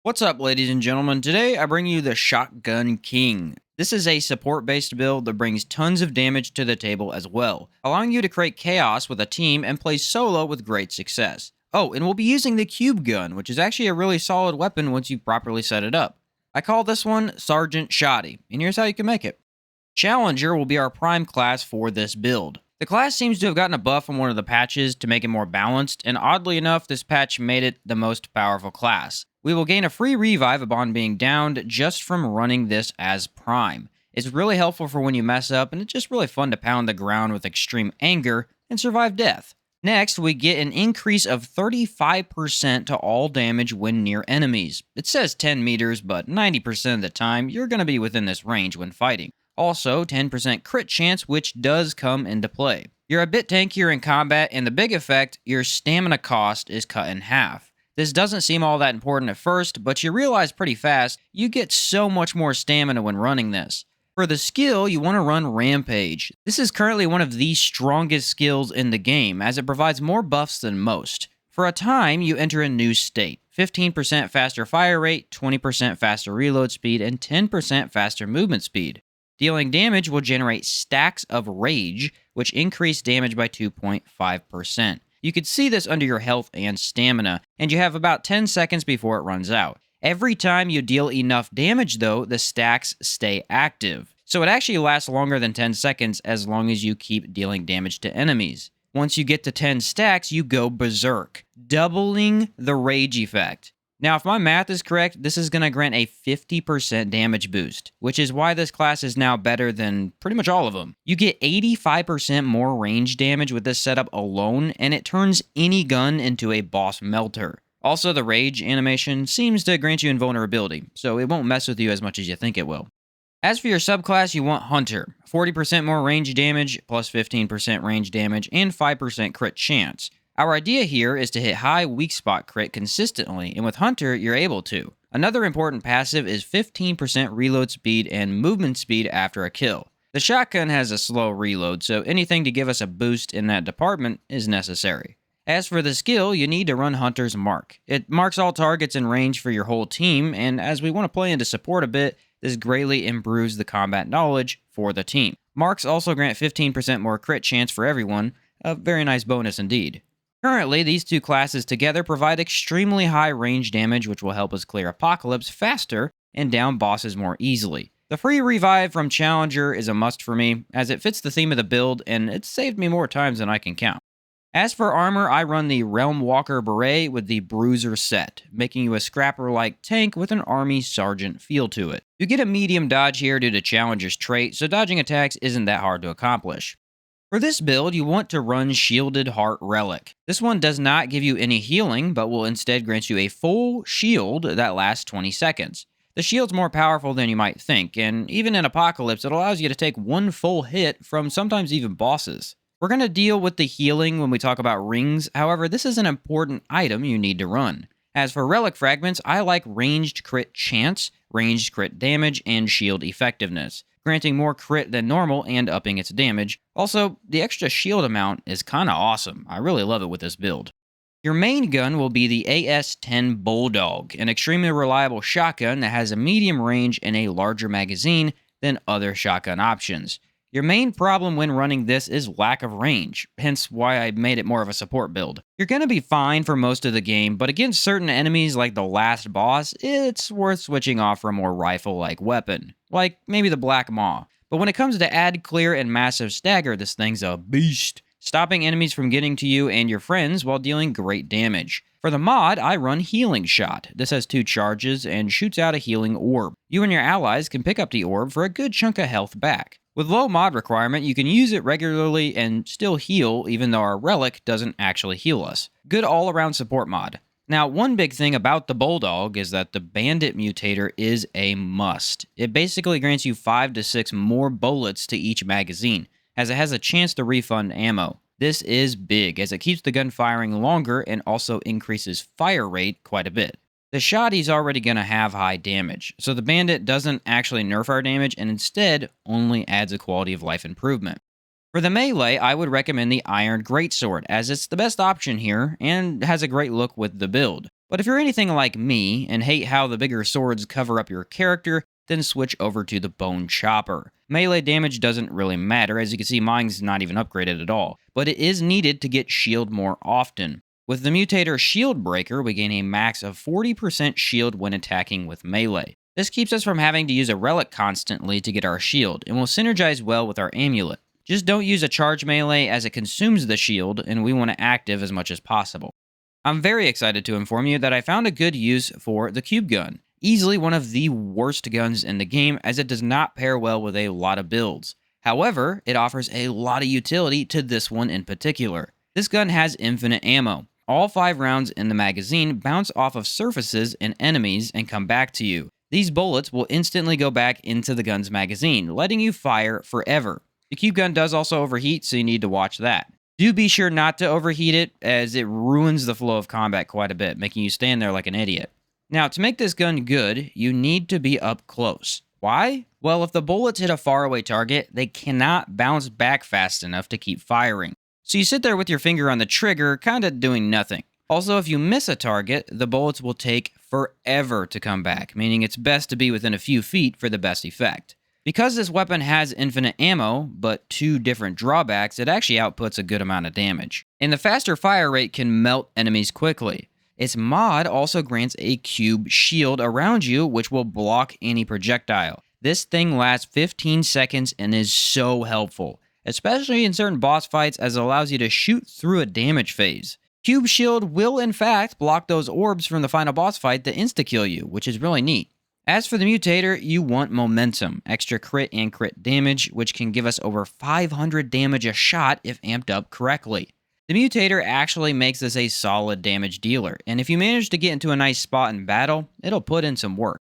What's up, ladies and gentlemen? Today I bring you the Shotgun King. This is a support-based build that brings tons of damage to the table as well, allowing you to create chaos with a team and play solo with great success. Oh, and we'll be using the Cube Gun, which is actually a really solid weapon once you properly set it up. I call this one Sergeant Shotty, and here's how you can make it. Challenger will be our prime class for this build. The class seems to have gotten a buff on one of the patches to make it more balanced, and oddly enough, this patch made it the most powerful class. We will gain a free revive upon being downed just from running this as prime. It's really helpful for when you mess up, and it's just really fun to pound the ground with extreme anger and survive death. Next, we get an increase of 35% to all damage when near enemies. It says 10 meters, but 90% of the time, you're going to be within this range when fighting. Also, 10% crit chance, which does come into play. You're a bit tankier in combat, and the big effect, your stamina cost is cut in half. This doesn't seem all that important at first, but you realize pretty fast, you get so much more stamina when running this. For the skill, you want to run Rampage. This is currently one of the strongest skills in the game, as it provides more buffs than most. For a time, you enter a new state. 15% faster fire rate, 20% faster reload speed, and 10% faster movement speed. Dealing damage will generate stacks of rage, which increase damage by 2.5%. You could see this under your health and stamina, and you have about 10 seconds before it runs out. Every time you deal enough damage, though, the stacks stay active. So it actually lasts longer than 10 seconds as long as you keep dealing damage to enemies. Once you get to 10 stacks, you go berserk, doubling the rage effect. Now, if my math is correct, this is going to grant a 50% damage boost, which is why this class is now better than pretty much all of them. You get 85% more range damage with this setup alone, and it turns any gun into a boss melter. Also, the rage animation seems to grant you invulnerability, so it won't mess with you as much as you think it will. As for your subclass, you want Hunter. 40% more range damage, plus 15% range damage, and 5% crit chance. Our idea here is to hit high weak spot crit consistently, and with Hunter, you're able to. Another important passive is 15% reload speed and movement speed after a kill. The shotgun has a slow reload, so anything to give us a boost in that department is necessary. As for the skill, you need to run Hunter's Mark. It marks all targets in range for your whole team, and as we want to play into support a bit, this greatly improves the combat knowledge for the team. Marks also grant 15% more crit chance for everyone, a very nice bonus indeed. Currently, these two classes together provide extremely high range damage, which will help us clear Apocalypse faster and down bosses more easily. The free revive from Challenger is a must for me, as it fits the theme of the build, and it's saved me more times than I can count. As for armor, I run the Realm Walker Beret with the Bruiser set, making you a scrapper-like tank with an army sergeant feel to it. You get a medium dodge here due to Challenger's trait, so dodging attacks isn't that hard to accomplish. For this build, you want to run Shielded Heart Relic. This one does not give you any healing, but will instead grant you a full shield that lasts 20 seconds. The shield's more powerful than you might think, and even in Apocalypse, it allows you to take one full hit from sometimes even bosses. We're going to deal with the healing when we talk about rings, however, this is an important item you need to run. As for relic fragments, I like ranged crit chance, ranged crit damage, and shield effectiveness, granting more crit than normal and upping its damage. Also, the extra shield amount is kinda awesome. I really love it with this build. Your main gun will be the AS-10 Bulldog, an extremely reliable shotgun that has a medium range and a larger magazine than other shotgun options. Your main problem when running this is lack of range, hence why I made it more of a support build. You're going to be fine for most of the game, but against certain enemies like the last boss, it's worth switching off for a more rifle-like weapon, like maybe the Black Maw. But when it comes to add clear and massive stagger, this thing's a beast, stopping enemies from getting to you and your friends while dealing great damage. For the mod, I run Healing Shot. This has 2 charges and shoots out a healing orb. You and your allies can pick up the orb for a good chunk of health back. With low mod requirement, you can use it regularly and still heal, even though our relic doesn't actually heal us. Good all-around support mod. Now, one big thing about the Bulldog is that the Bandit Mutator is a must. It basically grants you 5 to 6 more bullets to each magazine, as it has a chance to refund ammo. This is big, as it keeps the gun firing longer and also increases fire rate quite a bit. The Shotty's already going to have high damage, so the Bandit doesn't actually nerf our damage and instead only adds a quality of life improvement. For the melee, I would recommend the Iron Greatsword, as it's the best option here and has a great look with the build. But if you're anything like me and hate how the bigger swords cover up your character, then switch over to the Bone Chopper. Melee damage doesn't really matter, as you can see mine's not even upgraded at all, but it is needed to get shield more often. With the Mutator Shield Breaker, we gain a max of 40% shield when attacking with melee. This keeps us from having to use a relic constantly to get our shield, and will synergize well with our amulet. Just don't use a charge melee as it consumes the shield, and we want to active as much as possible. I'm very excited to inform you that I found a good use for the Cube Gun. Easily one of the worst guns in the game, as it does not pair well with a lot of builds. However, it offers a lot of utility to this one in particular. This gun has infinite ammo. All 5 rounds in the magazine bounce off of surfaces and enemies and come back to you. These bullets will instantly go back into the gun's magazine, letting you fire forever. The Cube Gun does also overheat, so you need to watch that. Do be sure not to overheat it, as it ruins the flow of combat quite a bit, making you stand there like an idiot. Now, to make this gun good, you need to be up close. Why? Well, if the bullets hit a faraway target, they cannot bounce back fast enough to keep firing. So you sit there with your finger on the trigger, kinda doing nothing. Also, if you miss a target, the bullets will take forever to come back, meaning it's best to be within a few feet for the best effect. Because this weapon has infinite ammo, but 2 different drawbacks, it actually outputs a good amount of damage. And the faster fire rate can melt enemies quickly. Its mod also grants a cube shield around you, which will block any projectile. This thing lasts 15 seconds and is so helpful, especially in certain boss fights, as it allows you to shoot through a damage phase. Cube Shield will in fact block those orbs from the final boss fight that insta-kill you, which is really neat. As for the Mutator, you want momentum, extra crit and crit damage, which can give us over 500 damage a shot if amped up correctly. The Mutator actually makes this a solid damage dealer, and if you manage to get into a nice spot in battle, it'll put in some work.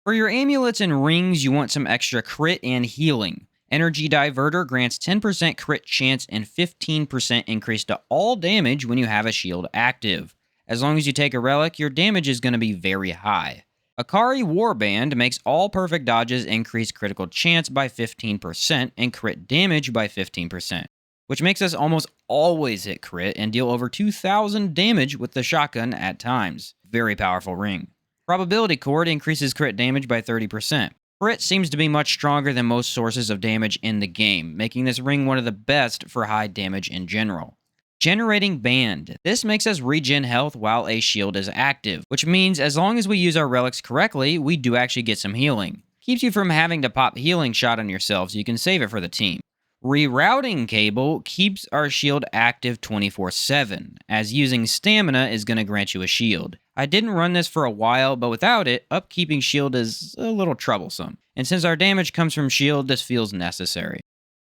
For your amulets and rings, you want some extra crit and healing. Energy Diverter grants 10% crit chance and 15% increase to all damage when you have a shield active. As long as you take a relic, your damage is going to be very high. Akari Warband makes all perfect dodges increase critical chance by 15% and crit damage by 15%, which makes us almost always hit crit and deal over 2,000 damage with the shotgun at times. Very powerful ring. Probability Cord increases crit damage by 30%. Crit seems to be much stronger than most sources of damage in the game, making this ring one of the best for high damage in general. Generating Band. This makes us regen health while a shield is active, which means as long as we use our relics correctly, we do actually get some healing. Keeps you from having to pop healing shot on yourself, so you can save it for the team. Rerouting Cable keeps our shield active 24/7, as using stamina is going to grant you a shield. I didn't run this for a while, but without it, upkeeping shield is a little troublesome. And since our damage comes from shield, this feels necessary.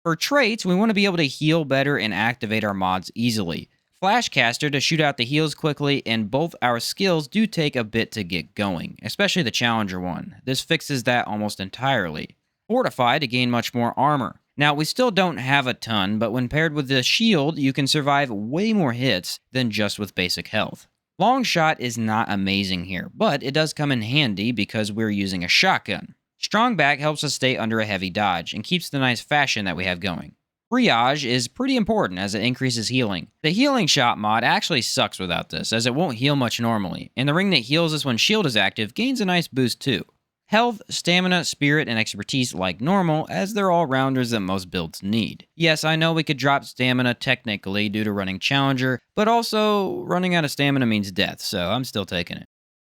For traits, we want to be able to heal better and activate our mods easily. Flashcaster to shoot out the heals quickly, and both our skills do take a bit to get going, especially the Challenger one. This fixes that almost entirely. Fortify to gain much more armor. Now, we still don't have a ton, but when paired with the shield, you can survive way more hits than just with basic health. Long Shot is not amazing here, but it does come in handy because we're using a shotgun. Strong Back helps us stay under a heavy dodge and keeps the nice fashion that we have going. Triage is pretty important as it increases healing. The Healing Shot mod actually sucks without this, as it won't heal much normally, and the ring that heals us when shield is active gains a nice boost too. Health, stamina, spirit, and expertise like normal, as they're all rounders that most builds need. Yes, I know we could drop stamina technically due to running Challenger, but also running out of stamina means death, so I'm still taking it.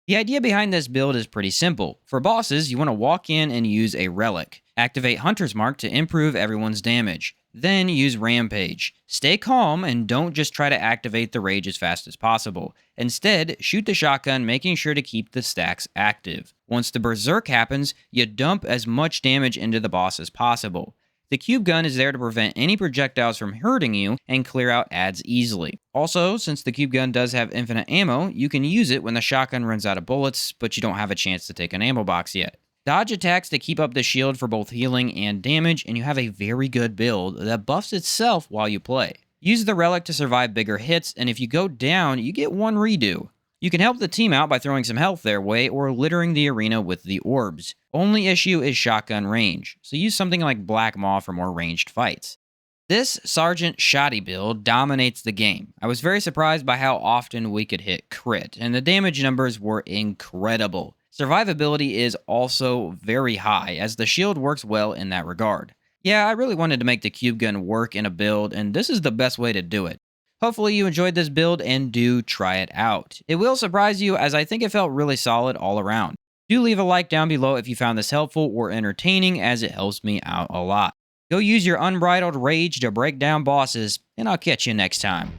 The idea behind this build is pretty simple. For bosses, you want to walk in and use a Relic. Activate Hunter's Mark to improve everyone's damage. Then use Rampage. Stay calm and don't just try to activate the Rage as fast as possible. Instead, shoot the shotgun, making sure to keep the stacks active. Once the Berserk happens, you dump as much damage into the boss as possible. The Cube Gun is there to prevent any projectiles from hurting you and clear out adds easily. Also, since the Cube Gun does have infinite ammo, you can use it when the shotgun runs out of bullets, but you don't have a chance to take an ammo box yet. Dodge attacks to keep up the shield for both healing and damage, and you have a very good build that buffs itself while you play. Use the Relic to survive bigger hits, and if you go down, you get one redo. You can help the team out by throwing some health their way or littering the arena with the orbs. Only issue is shotgun range, so use something like Black Maw for more ranged fights. This Sergeant Shotty Buil dominates the game. I was very surprised by how often we could hit crit, and the damage numbers were incredible. Survivability is also very high, as the shield works well in that regard. Yeah, I really wanted to make the cube gun work in a build, and this is the best way to do it. Hopefully you enjoyed this build and do try it out. It will surprise you, as I think it felt really solid all around. Do leave a like down below if you found this helpful or entertaining, as it helps me out a lot. Go use your unbridled rage to break down bosses, and I'll catch you next time.